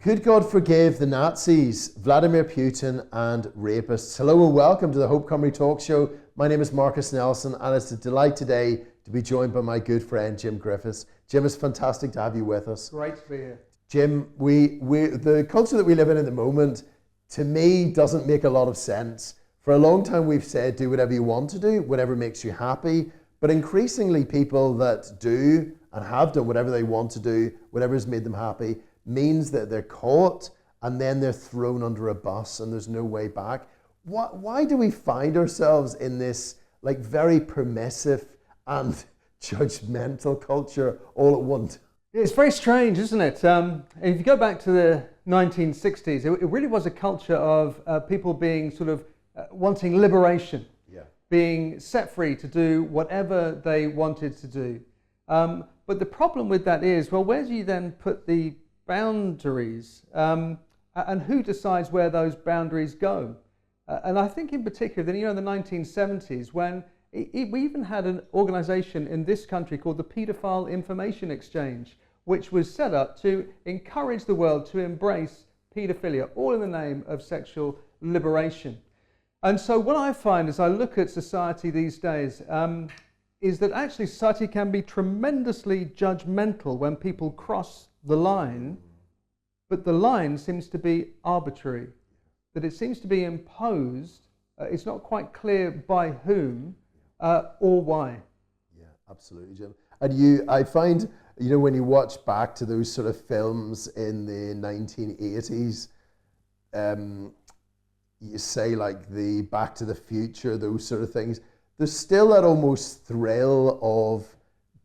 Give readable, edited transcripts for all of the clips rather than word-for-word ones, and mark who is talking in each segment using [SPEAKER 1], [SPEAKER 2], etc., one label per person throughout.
[SPEAKER 1] Could God forgive the Nazis, Vladimir Putin, and rapists? Hello and welcome to the Hope Cymru Talk Show. My name is Marcus Nelson, and it's a delight today to be joined by my good friend Jim Griffiths. Jim, it's fantastic to have you with us.
[SPEAKER 2] Great to be here.
[SPEAKER 1] Jim, the culture that we live in at the moment, to me, doesn't make a lot of sense. For a long time we've said do whatever you want to do, whatever makes you happy, but increasingly people that do and have done whatever they want to do, whatever has made them happy, means that they're caught and then they're thrown under a bus and there's no way back. Why do we find ourselves in this like very permissive and judgmental culture all at once?
[SPEAKER 2] It's very strange, isn't it? If you go back to the 1960s, it really was a culture of people being sort of wanting liberation, being set free to do whatever they wanted to do. But the problem with that is, well, where do you then put the boundaries, and who decides where those boundaries go? And I think in particular, then, in the 1970s, when we even had an organization in this country called the Paedophile Information Exchange, which was set up to encourage the world to embrace paedophilia, all in the name of sexual liberation. And so what I find as I look at society these days is that actually society can be tremendously judgmental when people cross the line, but the line seems to be arbitrary, that it seems to be imposed. It's not quite clear by whom or why.
[SPEAKER 1] Yeah, absolutely, Jim. And I find, when you watch back to those sort of films in the 1980s, you say like the Back to the Future, those sort of things, there's still that almost thrill of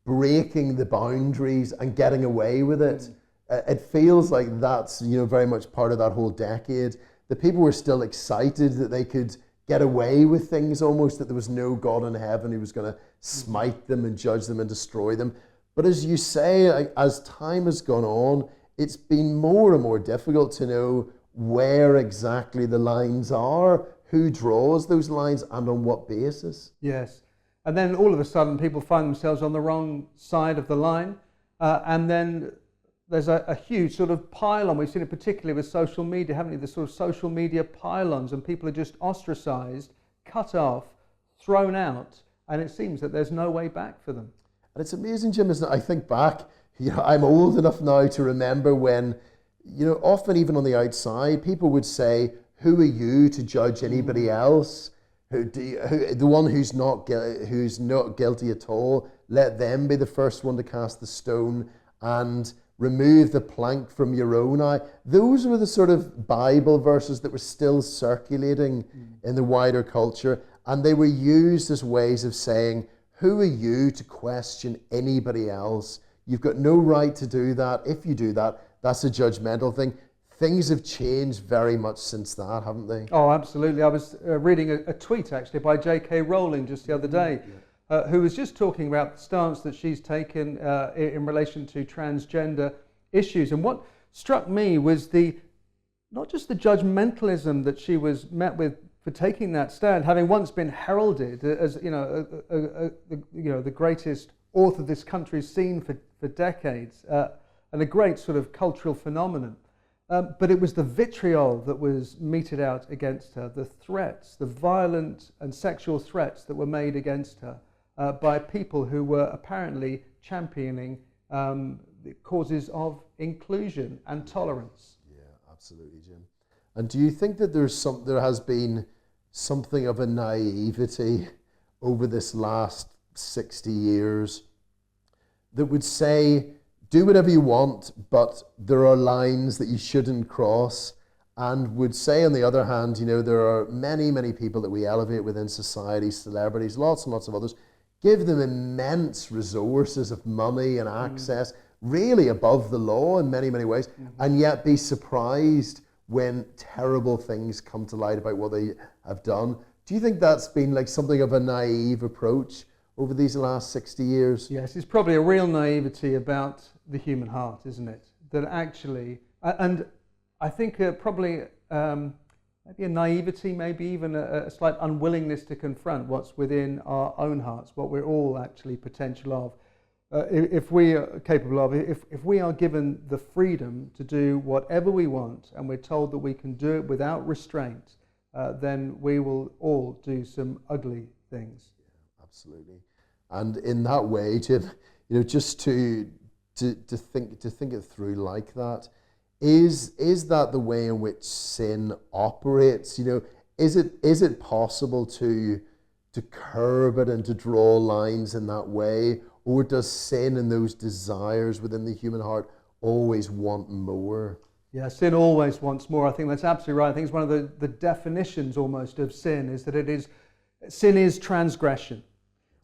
[SPEAKER 1] breaking the boundaries and getting away with it. It feels like that's very much part of that whole decade. The people were still excited that they could get away with things almost, that there was no God in heaven who was going to smite them and judge them and destroy them. But as you say, as time has gone on, it's been more and more difficult to know where exactly the lines are, who draws those lines and on what basis.
[SPEAKER 2] Yes. And then all of a sudden people find themselves on the wrong side of the line, and then there's a huge sort of pile-on. We've seen it particularly with social media, haven't we? The sort of social media pile-ons, and people are just ostracized, cut off, thrown out, and it seems that there's no way back for them.
[SPEAKER 1] And it's amazing, Jim, isn't it? I think back, I'm old enough now to remember when, often even on the outside, people would say, who are you to judge anybody else? The one who's not guilty at all, let them be the first one to cast the stone and remove the plank from your own eye. Those were the sort of Bible verses that were still circulating in the wider culture, and they were used as ways of saying, who are you to question anybody else? You've got no right to do that. If you do that, that's a judgmental thing. Things have changed very much since that, haven't they?
[SPEAKER 2] Oh, absolutely. I was reading a tweet actually by J.K. Rowling just the other day, who was just talking about the stance that she's taken in relation to transgender issues. And what struck me was not just the judgmentalism that she was met with for taking that stand, having once been heralded as the greatest author this country's seen for decades, and a great sort of cultural phenomenon. But it was the vitriol that was meted out against her, the threats, the violent and sexual threats that were made against her by people who were apparently championing the causes of inclusion and tolerance.
[SPEAKER 1] Yeah, absolutely, Jim. And do you think that there has been something of a naivety over this last 60 years that would say, do whatever you want, but there are lines that you shouldn't cross, and would say, on the other hand, there are many, many people that we elevate within society, celebrities, lots and lots of others, give them immense resources of money and access, really above the law in many, many ways, and yet be surprised when terrible things come to light about what they have done. Do you think that's been like something of a naive approach over these last 60 years?
[SPEAKER 2] Yes, it's probably a real naivety about the human heart, isn't it? That actually, and I think probably maybe a naivety, maybe even a slight unwillingness to confront what's within our own hearts, what we're all actually potential of. if we are capable of, if we are given the freedom to do whatever we want, and we're told that we can do it without restraint, then we will all do some ugly things.
[SPEAKER 1] Absolutely. And in that way, Jim, just to think it through like that, is that the way in which sin operates? Is it possible to curb it and to draw lines in that way, or does sin and those desires within the human heart always want more?
[SPEAKER 2] Yeah, sin always wants more. I think that's absolutely right. I think it's one of the definitions almost of sin is that sin is transgression.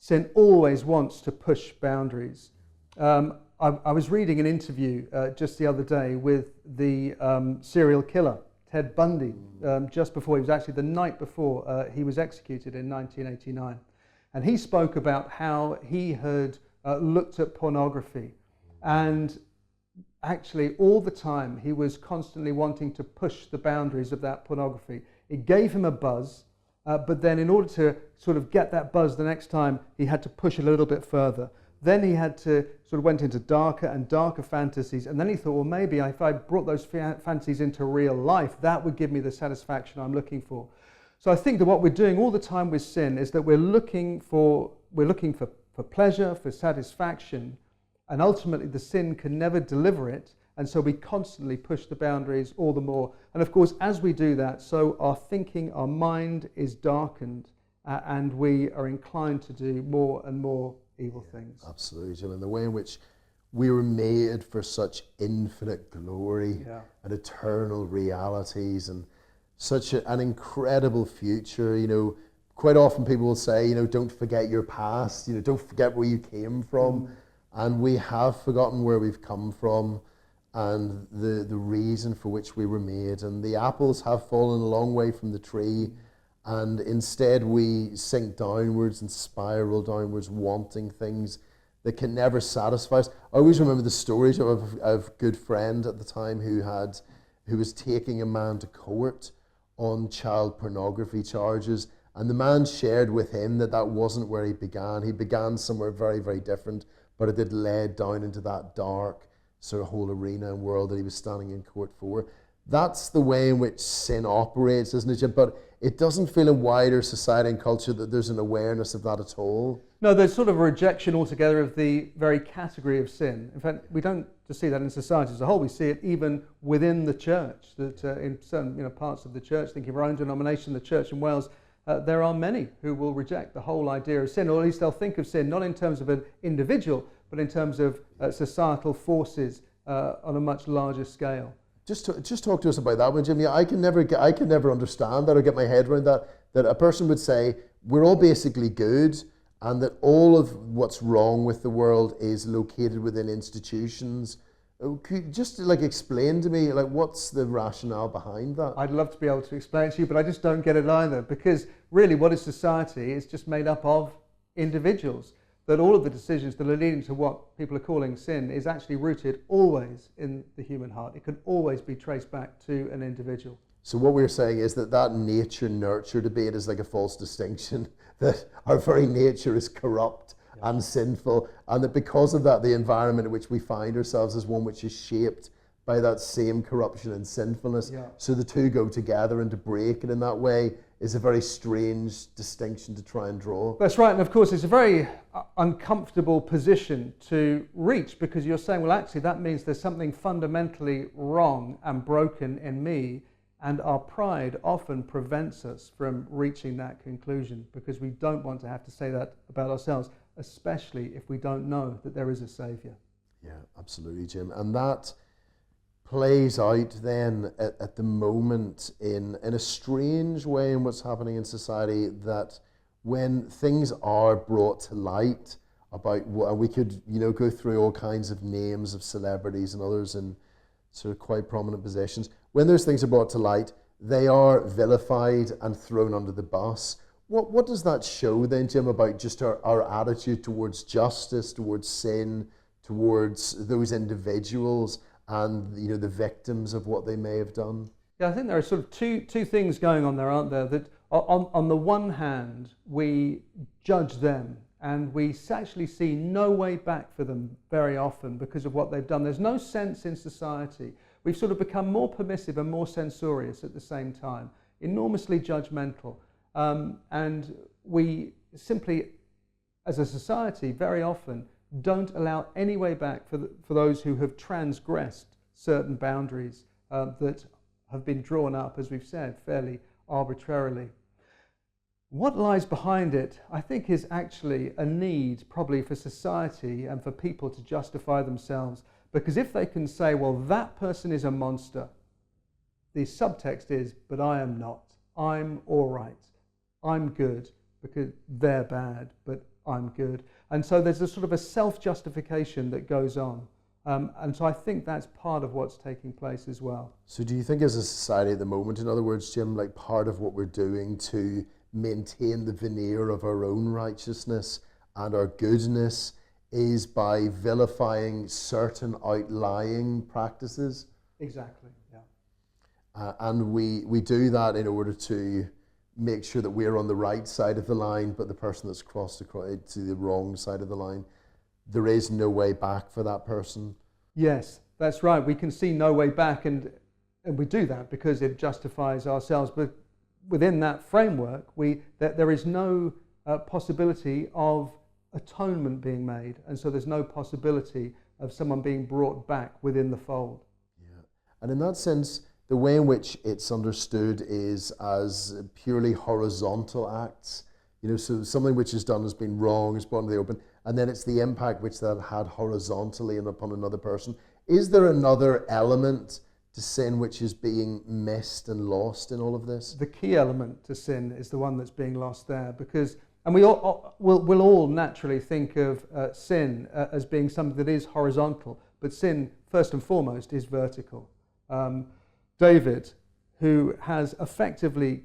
[SPEAKER 2] Sin always wants to push boundaries. I was reading an interview just the other day with the serial killer, Ted Bundy, just before, he was actually the night before he was executed in 1989. And he spoke about how he had looked at pornography, and actually all the time he was constantly wanting to push the boundaries of that pornography. It gave him a buzz, but then in order to sort of get that buzz the next time, he had to push it a little bit further. Then he had to sort of went into darker and darker fantasies, and then he thought, well, maybe if I brought those fantasies into real life, that would give me the satisfaction I'm looking for. So I think that what we're doing all the time with sin is that we're looking for pleasure, for satisfaction, and ultimately the sin can never deliver it, and so we constantly push the boundaries all the more. And of course, as we do that, so our thinking, our mind is darkened, and we are inclined to do more and more evil things.
[SPEAKER 1] Absolutely, Jim. And the way in which we were made for such infinite glory and eternal realities and such an incredible future. Quite often people will say, don't forget your past, don't forget where you came from. And we have forgotten where we've come from and the reason for which we were made. And the apples have fallen a long way from the tree. And instead we sink downwards and spiral downwards, wanting things that can never satisfy us. I always remember the stories of a good friend at the time who was taking a man to court on child pornography charges. And the man shared with him that wasn't where he began. He began somewhere very, very different, but it had led down into that dark sort of whole arena and world that he was standing in court for. That's the way in which sin operates, isn't it, Jim? But it doesn't feel in wider society and culture that there's an awareness of that at all.
[SPEAKER 2] No, there's sort of a rejection altogether of the very category of sin. In fact, we don't just see that in society as a whole. We see it even within the church, that in certain parts of the church, thinking of our own denomination, the church in Wales, there are many who will reject the whole idea of sin, or at least they'll think of sin not in terms of an individual, but in terms of societal forces on a much larger scale.
[SPEAKER 1] Just talk to us about that one, Jimmy. I can never understand that or get my head around that a person would say we're all basically good and that all of what's wrong with the world is located within institutions. Could you just explain to me what's the rationale behind that?
[SPEAKER 2] I'd love to be able to explain it to you, but I just don't get it either, because really what is society is just made up of individuals. That all of the decisions that are leading to what people are calling sin is actually rooted always in the human heart. It can always be traced back to an individual.
[SPEAKER 1] So what we're saying is that nature-nurture debate is like a false distinction, that our very nature is corrupt and sinful, and that because of that, the environment in which we find ourselves is one which is shaped by that same corruption and sinfulness. Yeah. So the two go together, and to break it in that way is a very strange distinction to try and draw.
[SPEAKER 2] That's right, and of course it's a very uncomfortable position to reach, because you're saying, well, actually that means there's something fundamentally wrong and broken in me, and our pride often prevents us from reaching that conclusion, because we don't want to have to say that about ourselves, especially if we don't know that there is a Saviour.
[SPEAKER 1] Yeah, absolutely, Jim. And that plays out then at the moment in a strange way in what's happening in society, that when things are brought to light about what, and we could go through all kinds of names of celebrities and others in sort of quite prominent positions, when those things are brought to light, they are vilified and thrown under the bus. What does that show then, Jim, about just our attitude towards justice, towards sin, towards those individuals and the victims of what they may have done?
[SPEAKER 2] Yeah, I think there are sort of two things going on there, aren't there? That on the one hand, we judge them and we actually see no way back for them very often because of what they've done. There's no sense in society. We've sort of become more permissive and more censorious at the same time, enormously judgmental, and we simply, as a society, very often don't allow any way back for those who have transgressed certain boundaries that have been drawn up, as we've said, fairly arbitrarily. What lies behind it, I think, is actually a need probably for society and for people to justify themselves. Because if they can say, well, that person is a monster, the subtext is, but I am not. I'm all right. I'm good because they're bad, but I'm good. And so there's a sort of a self-justification that goes on. And so I think that's part of what's taking place as well.
[SPEAKER 1] So do you think as a society at the moment, in other words, Jim, like part of what we're doing to maintain the veneer of our own righteousness and our goodness is by vilifying certain outlying practices?
[SPEAKER 2] Exactly, yeah.
[SPEAKER 1] And we do that in order to make sure that we're on the right side of the line, but the person that's crossed to the wrong side of the line, there is no way back for that person.
[SPEAKER 2] Yes, that's right. We can see no way back, and we do that because it justifies ourselves. But within that framework, there is no possibility of atonement being made, and so there's no possibility of someone being brought back within the fold.
[SPEAKER 1] Yeah, and in that sense, the way in which it's understood is as purely horizontal acts. You know, so something which is done has been wrong, is brought into the open, and then it's the impact which that had horizontally and upon another person. Is there another element to sin which is being missed and lost in all of this?
[SPEAKER 2] The key element to sin is the one that's being lost there, because, and we'll all naturally think of sin as being something that is horizontal, but sin, first and foremost, is vertical. David, who has effectively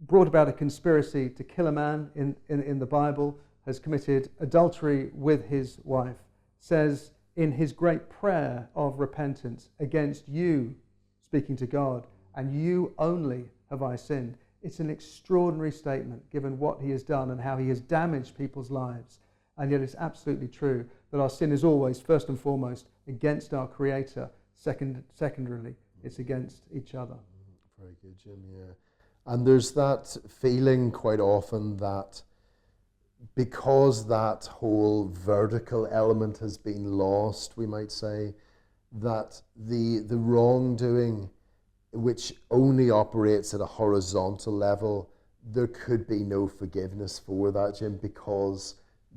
[SPEAKER 2] brought about a conspiracy to kill a man in the Bible, has committed adultery with his wife, says in his great prayer of repentance, against you, speaking to God, and you only have I sinned. It's an extraordinary statement given what he has done and how he has damaged people's lives. And yet it's absolutely true that our sin is always, first and foremost, against our Creator. Secondarily, it's against each other.
[SPEAKER 1] Very good, Jim, yeah. And there's that feeling quite often that because that whole vertical element has been lost, we might say, that the wrongdoing, which only operates at a horizontal level, there could be no forgiveness for that, Jim, because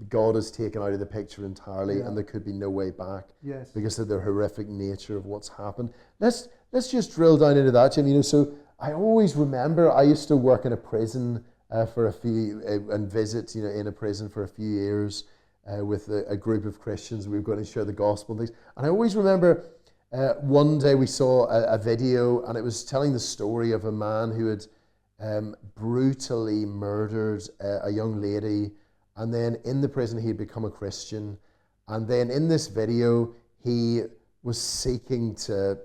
[SPEAKER 1] God is taken out of the picture entirely, and there could be no way back.
[SPEAKER 2] Yes.
[SPEAKER 1] Because of the horrific nature of what's happened. Let's just drill down into that, Jim. You know, so I always remember I used to work in a prison for a few and visit, you know, in a prison for a few years with a group of Christians. We were going to share the gospel and things. And I always remember one day we saw a video, and it was telling the story of a man who had brutally murdered a young lady, and then in the prison he had become a Christian, and then in this video he was seeking to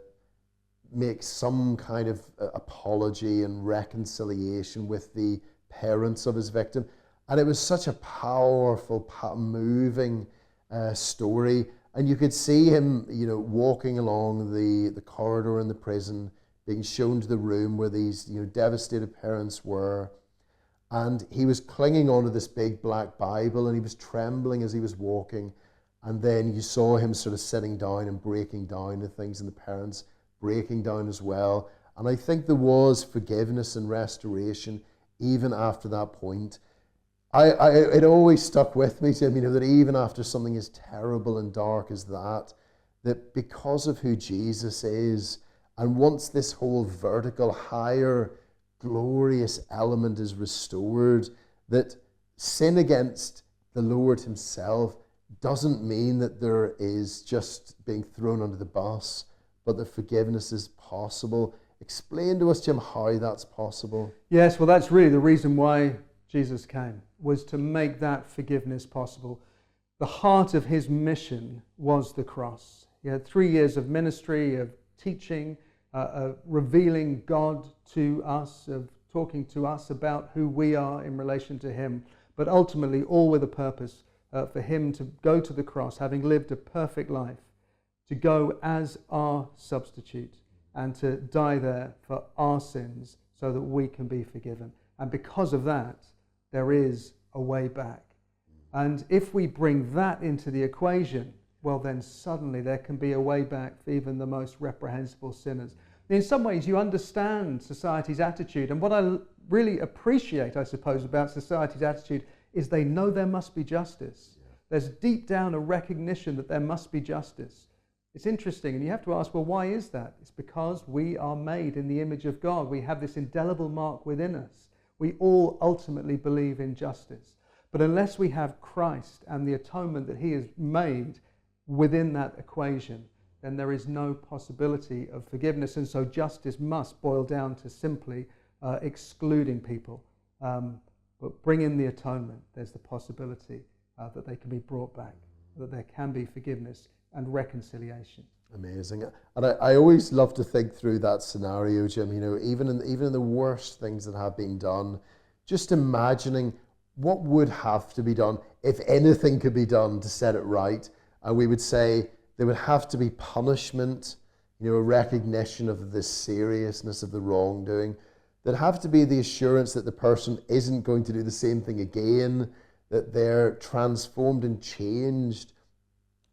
[SPEAKER 1] make some kind of apology and reconciliation with the parents of his victim. And it was such a powerful, moving story. And you could see him, you know, walking along the corridor in the prison, being shown to the room where these, you know, devastated parents were. And he was clinging onto this big black Bible, and he was trembling as he was walking. And then you saw him sort of sitting down and breaking down the things, and the parents breaking down as well. And I think there was forgiveness and restoration even after that point. It always stuck with me, Tim, you know, that even after something as terrible and dark as that because of who Jesus is, and once this whole vertical, higher, glorious element is restored, that sin against the Lord himself doesn't mean that there is just being thrown under the bus, but that forgiveness is possible. Explain to us, Jim, how that's possible.
[SPEAKER 2] Yes, well, that's really the reason why Jesus came, was to make that forgiveness possible. The heart of his mission was the cross. He had 3 years of ministry, of teaching, revealing God to us, of talking to us about who we are in relation to him. but ultimately all with a purpose for him to go to the cross, having lived a perfect life, to go as our substitute and to die there for our sins so that we can be forgiven. And because of that, there is a way back. And if we bring that into the equation, well, then suddenly there can be a way back for even the most reprehensible sinners. In some ways, you understand society's attitude. And what I really appreciate, I suppose, about society's attitude is they know there must be justice. Yeah. There's deep down a recognition that there must be justice. It's interesting, and you have to ask, well, why is that? It's because we are made in the image of God. We have this indelible mark within us. We all ultimately believe in justice. But unless we have Christ and the atonement that he has made within that equation, then there is no possibility of forgiveness. And so justice must boil down to simply excluding people. But bring in the atonement, there's the possibility that they can be brought back, that there can be forgiveness and reconciliation.
[SPEAKER 1] Amazing. And I always love to think through that scenario, Jim, you know, even in the worst things that have been done, just imagining what would have to be done, if anything could be done to set it right. And we would say there would have to be punishment, you know, a recognition of the seriousness of the wrongdoing. There'd have to be the assurance that the person isn't going to do the same thing again, that they're transformed and changed.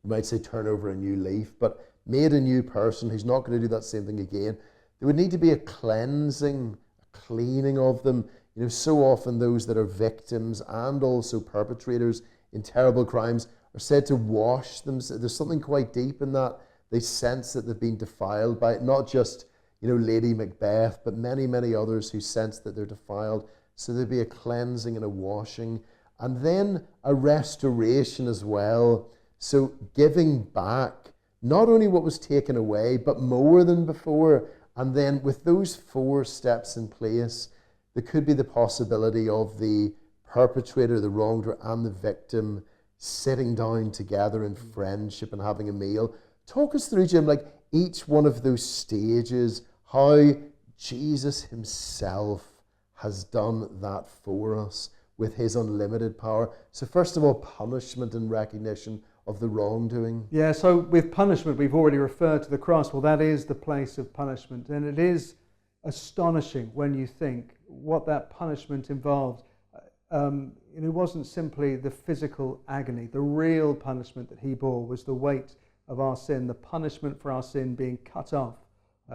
[SPEAKER 1] You might say turn over a new leaf, but made a new person who's not going to do that same thing again. There would need to be a cleansing, a cleaning of them. You know, so often those that are victims and also perpetrators in terrible crimes are said to wash them. There's something quite deep in that. They sense that they've been defiled by it. Not just, you know, Lady Macbeth, but many, many others who sense that they're defiled. So there'd be a cleansing and a washing. And then a restoration as well. So giving back, not only what was taken away, but more than before. And then with those 4 steps in place, there could be the possibility of the perpetrator, the wrongdoer, and the victim sitting down together in friendship and having a meal. Talk us through, Jim, like each one of those stages, how Jesus himself has done that for us with his unlimited power. So first of all, punishment and recognition of the wrongdoing.
[SPEAKER 2] Yeah, so with punishment, we've already referred to the cross. Well, that is the place of punishment. And it is astonishing when you think what that punishment involved. It wasn't simply the physical agony. The real punishment that he bore was the weight of our sin, the punishment for our sin being cut off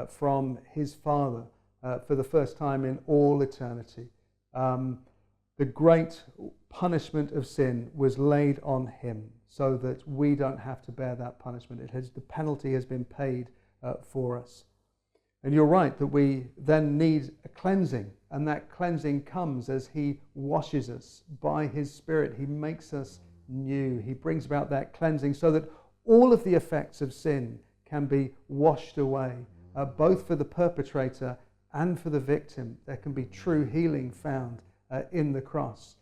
[SPEAKER 2] from his Father for the first time in all eternity. The great punishment of sin was laid on him so that we don't have to bear that punishment. The penalty has been paid for us. And you're right that we then need a cleansing, and that cleansing comes as he washes us by his Spirit. He makes us new. He brings about that cleansing so that all of the effects of sin can be washed away, both for the perpetrator and for the victim. There can be true healing found in the cross.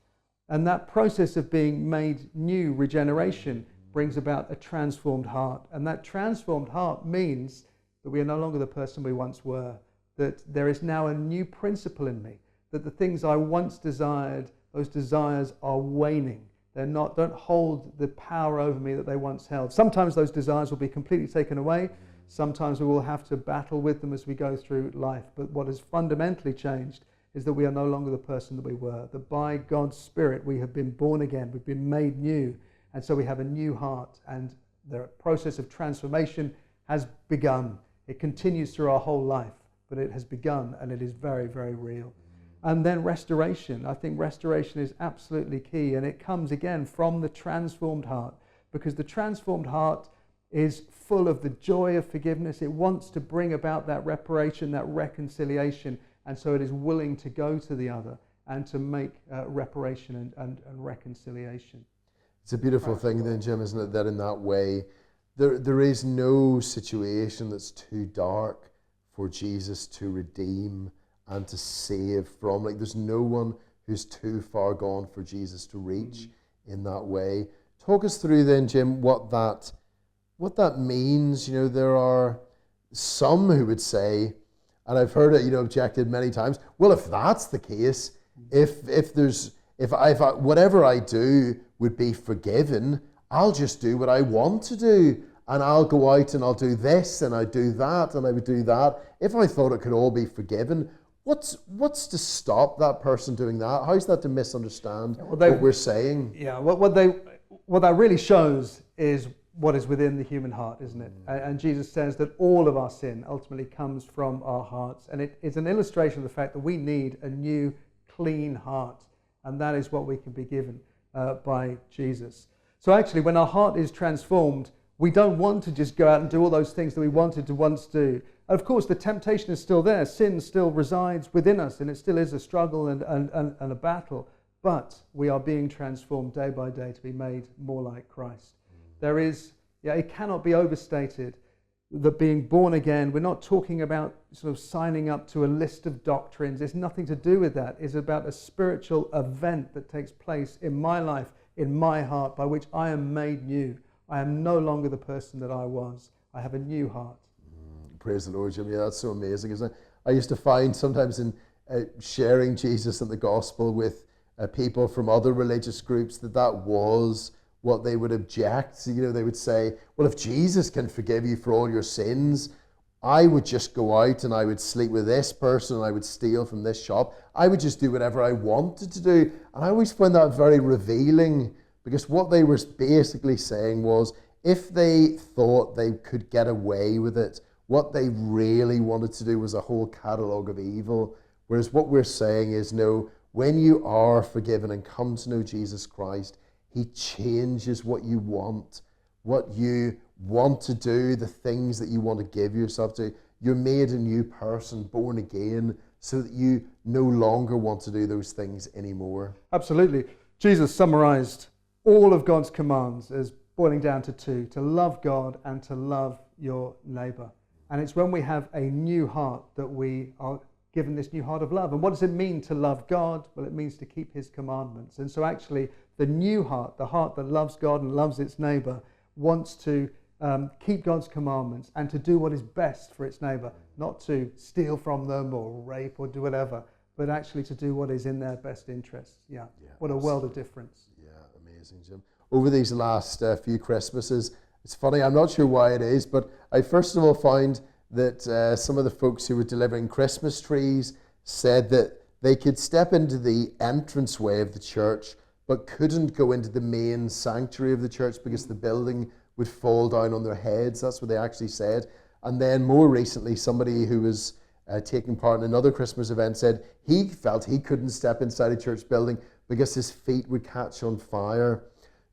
[SPEAKER 2] And that process of being made new, regeneration, brings about a transformed heart. And that transformed heart means that we are no longer the person we once were, that there is now a new principle in me, that the things I once desired, those desires are waning. Don't hold the power over me that they once held. Sometimes those desires will be completely taken away. Sometimes we will have to battle with them as we go through life. But what has fundamentally changed is that we are no longer the person that we were, that by God's Spirit we have been born again, we've been made new, and so we have a new heart, and the process of transformation has begun. It continues through our whole life, but it has begun, and it is very, very real. And then restoration. I think restoration is absolutely key, and it comes again from the transformed heart, because the transformed heart is full of the joy of forgiveness. It wants to bring about that reparation, that reconciliation, and so it is willing to go to the other and to make reparation and reconciliation.
[SPEAKER 1] It's a beautiful thing then, Jim, isn't it, that in that way, there is no situation that's too dark for Jesus to redeem and to save from. Like, there's no one who's too far gone for Jesus to reach in that way. Talk us through then, Jim, what that means. You know, there are some who would say, and I've heard it, you know, objected many times, well, if that's the case, if if whatever I do would be forgiven, I'll just do what I want to do. And I'll go out and I'll do this and I do that and I would do that. If I thought it could all be forgiven, what's to stop that person doing that? How's that to misunderstand what we're saying?
[SPEAKER 2] Yeah, what that really shows is what is within the human heart, isn't it? And Jesus says that all of our sin ultimately comes from our hearts. And it's an illustration of the fact that we need a new, clean heart. And that is what we can be given by Jesus. So actually, when our heart is transformed, we don't want to just go out and do all those things that we wanted to once do. Of course, the temptation is still there. Sin still resides within us, and it still is a struggle and a battle. But we are being transformed day by day to be made more like Christ. There is, it cannot be overstated that being born again, we're not talking about sort of signing up to a list of doctrines. It's nothing to do with that. It's about a spiritual event that takes place in my life, in my heart, by which I am made new. I am no longer the person that I was. I have a new heart.
[SPEAKER 1] Praise the Lord, Jim. Yeah, that's so amazing, isn't it? I used to find sometimes in sharing Jesus and the gospel with people from other religious groups that was what they would object. They would say, well, if Jesus can forgive you for all your sins, I would just go out and I would sleep with this person and I would steal from this shop. I would just do whatever I wanted to do. And I always found that very revealing, because what they were basically saying was, if they thought they could get away with it, what they really wanted to do was a whole catalogue of evil. Whereas what we're saying is, no, when you are forgiven and come to know Jesus Christ, he changes what you want to do, the things that you want to give yourself to. You're made a new person, born again, so that you no longer want to do those things anymore.
[SPEAKER 2] Absolutely. Jesus summarized all of God's commands as boiling down to two: to love God and to love your neighbor. And it's when we have a new heart that we are given this new heart of love. And what does it mean to love God? Well, it means to keep his commandments. And so actually the new heart, the heart that loves God and loves its neighbor, wants to keep God's commandments and to do what is best for its neighbor, not to steal from them or rape or do whatever, but actually to do what is in their best interests. Yeah, what a world of difference.
[SPEAKER 1] Yeah, amazing, Jim. Over these last few Christmases, it's funny, I'm not sure why it is, but I first of all found that some of the folks who were delivering Christmas trees said that they could step into the entranceway of the church but couldn't go into the main sanctuary of the church because the building would fall down on their heads. That's what they actually said. And then more recently, somebody who was taking part in another Christmas event said he felt he couldn't step inside a church building because his feet would catch on fire.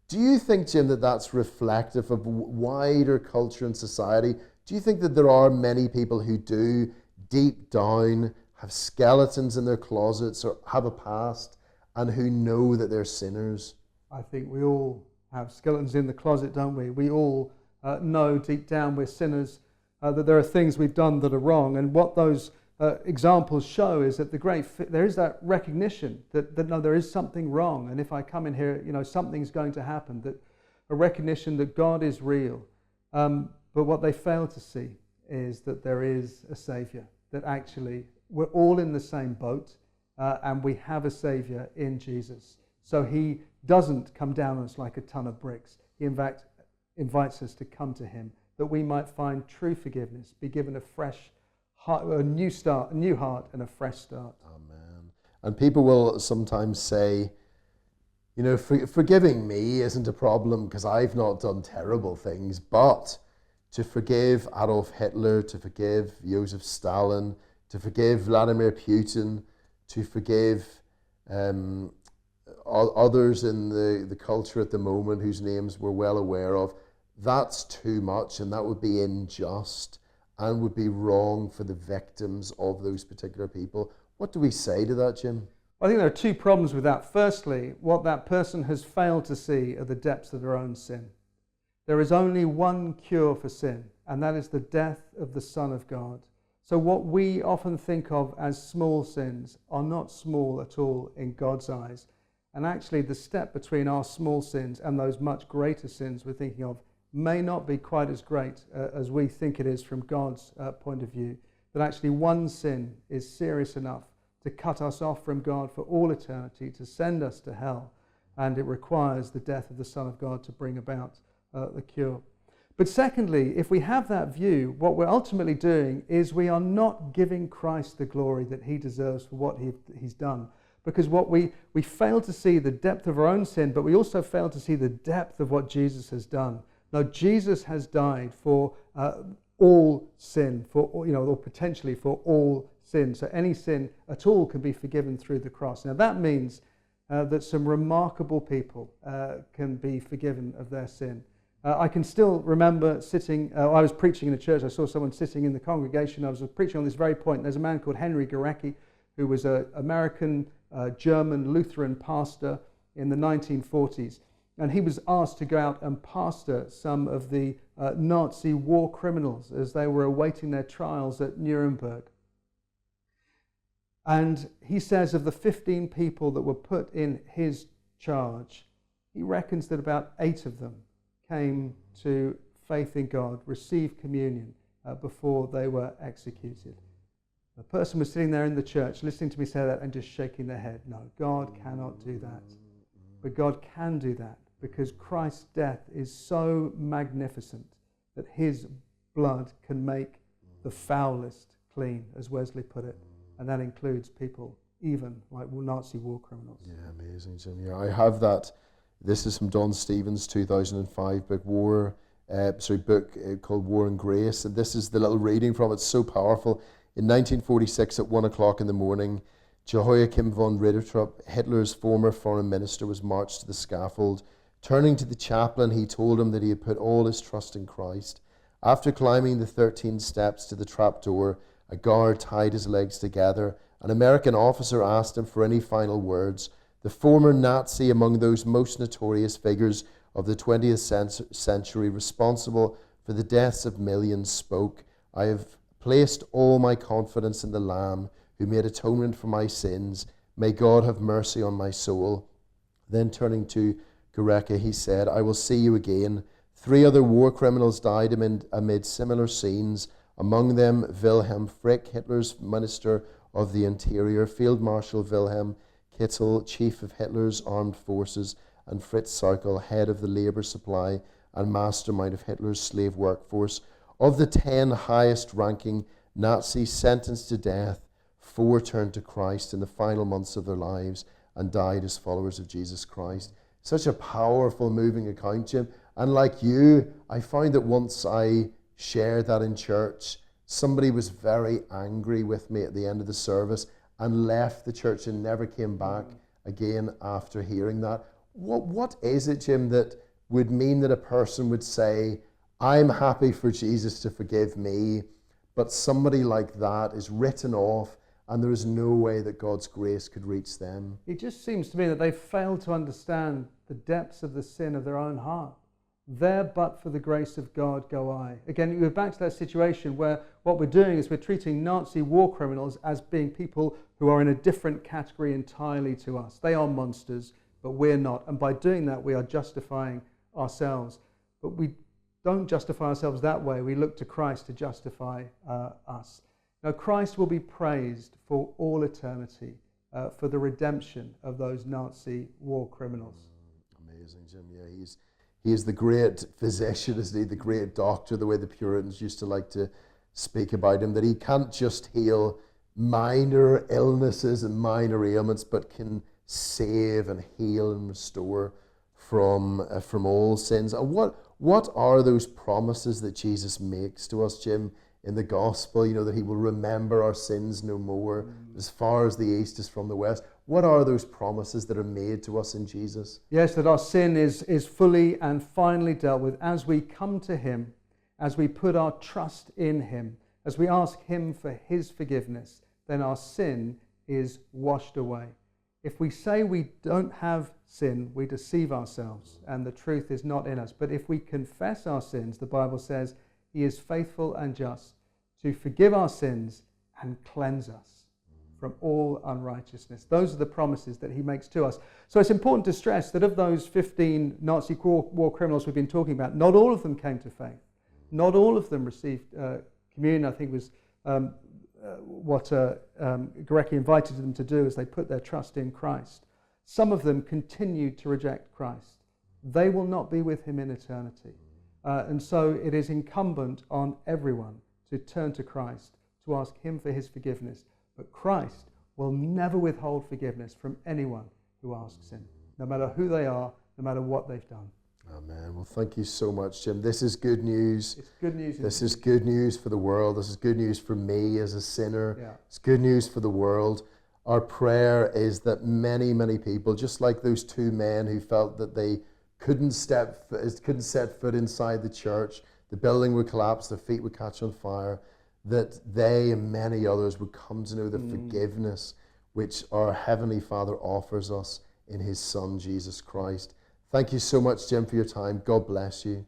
[SPEAKER 1] Do you think, Jim, that that's reflective of wider culture and society? Do you think that there are many people who do, deep down, have skeletons in their closets or have a past and who know that they're sinners?
[SPEAKER 2] I think we all have skeletons in the closet, don't we? We all know deep down we're sinners, that there are things we've done that are wrong. And what those examples show is that there is that recognition that no, there is something wrong. And if I come in here, something's going to happen, that a recognition that God is real. But what they fail to see is that there is a Savior, that actually we're all in the same boat and we have a Savior in Jesus. So he doesn't come down on us like a ton of bricks. He in fact invites us to come to him, that we might find true forgiveness, be given a fresh heart, a new start, a new heart and a fresh start.
[SPEAKER 1] Amen. And people will sometimes say, forgiving me isn't a problem because I've not done terrible things, but to forgive Adolf Hitler, to forgive Joseph Stalin, to forgive Vladimir Putin, to forgive others in the culture at the moment whose names we're well aware of, that's too much, and that would be unjust and would be wrong for the victims of those particular people. What do we say to that, Jim?
[SPEAKER 2] I think there are two problems with that. Firstly, what that person has failed to see are the depths of their own sin. There is only one cure for sin, and that is the death of the Son of God. So what we often think of as small sins are not small at all in God's eyes. And actually the step between our small sins and those much greater sins we're thinking of may not be quite as great as we think it is from God's point of view. That actually one sin is serious enough to cut us off from God for all eternity, to send us to hell. And it requires the death of the Son of God to bring about the cure. But secondly, if we have that view, what we're ultimately doing is we are not giving Christ the glory that he deserves for what he's done. Because what we fail to see the depth of our own sin, but we also fail to see the depth of what Jesus has done. Now, Jesus has died for all sin, or potentially for all sin. So any sin at all can be forgiven through the cross. Now, that means that some remarkable people can be forgiven of their sin. I can still remember sitting, I was preaching in a church, I saw someone sitting in the congregation, I was preaching on this very point. There's a man called Henry Garecki, who was an American German Lutheran pastor in the 1940s. And he was asked to go out and pastor some of the Nazi war criminals as they were awaiting their trials at Nuremberg. And he says of the 15 people that were put in his charge, he reckons that about 8 of them came to faith in God, received communion before they were executed. The person was sitting there in the church listening to me say that and just shaking their head. No, God cannot do that. But God can do that because Christ's death is so magnificent that his blood can make the foulest clean, as Wesley put it. And that includes people even like Nazi war criminals.
[SPEAKER 1] Yeah, amazing, Jim. Yeah, I have that. This is from Don Stevens' 2005 book, called War and Grace. And this is the little reading from it. It's so powerful. In 1946, at 1 o'clock in the morning, Jehoiakim von Ribbentrop, Hitler's former foreign minister, was marched to the scaffold. Turning to the chaplain, he told him that he had put all his trust in Christ. After climbing the 13 steps to the trapdoor, a guard tied his legs together. An American officer asked him for any final words. The former Nazi, among those most notorious figures of the 20th century, responsible for the deaths of millions, spoke. I have placed all my confidence in the Lamb who made atonement for my sins. May God have mercy on my soul. Then turning to Garecki, he said, I will see you again. 3 other war criminals died amid similar scenes. Among them, Wilhelm Frick, Hitler's Minister of the Interior, Field Marshal Wilhelm Kittel, Chief of Hitler's Armed Forces, and Fritz Sauckel, Head of the Labour Supply and Mastermind of Hitler's slave workforce. Of the 10 highest-ranking Nazis sentenced to death, 4 turned to Christ in the final months of their lives and died as followers of Jesus Christ. Such a powerful, moving account, Jim. And like you, I found that once I shared that in church, somebody was very angry with me at the end of the service and left the church and never came back again after hearing that. What is it, Jim, that would mean that a person would say, I'm happy for Jesus to forgive me, but somebody like that is written off and there is no way that God's grace could reach them?
[SPEAKER 2] It just seems to me that they fail to understand the depths of the sin of their own heart. There but for the grace of God go I. Again, we're back to that situation where what we're doing is we're treating Nazi war criminals as being people who are in a different category entirely to us. They are monsters, but we're not. And by doing that, we are justifying ourselves. But we don't justify ourselves that way. We look to Christ to justify us. Now, Christ will be praised for all eternity for the redemption of those Nazi war criminals.
[SPEAKER 1] Amazing, Jim. Yeah, he is the great physician, isn't he? The great doctor, the way the Puritans used to like to speak about him, that he can't just heal minor illnesses and minor ailments, but can save and heal and restore from all sins. And what are those promises that Jesus makes to us, Jim, in the gospel? You know, that he will remember our sins no more, as far as the east is from the west. What are those promises that are made to us in Jesus?
[SPEAKER 2] Yes, that our sin is fully and finally dealt with as we come to him, as we put our trust in him, as we ask him for his forgiveness, then our sin is washed away. If we say we don't have sin, we deceive ourselves and the truth is not in us. But if we confess our sins, the Bible says he is faithful and just to forgive our sins and cleanse us from all unrighteousness. Those are the promises that he makes to us. So it's important to stress that of those 15 Nazi war criminals we've been talking about, not all of them came to faith. Not all of them received communion. I think it was Gorecki invited them to do as they put their trust in Christ. Some of them continued to reject Christ. They will not be with him in eternity. And so it is incumbent on everyone to turn to Christ, to ask him for his forgiveness. But Christ will never withhold forgiveness from anyone who asks him, no matter who they are, no matter what they've done.
[SPEAKER 1] Amen. Well, thank you so much, Jim. This is good news.
[SPEAKER 2] It's good news.
[SPEAKER 1] This is good news for the world. This is good news for me as a sinner.
[SPEAKER 2] Yeah.
[SPEAKER 1] It's good news for the world. Our prayer is that many, many people, just like those two men who felt that they couldn't set foot inside the church, the building would collapse, their feet would catch on fire, that they and many others would come to know the forgiveness which our Heavenly Father offers us in his Son, Jesus Christ. Thank you so much, Jim, for your time. God bless you.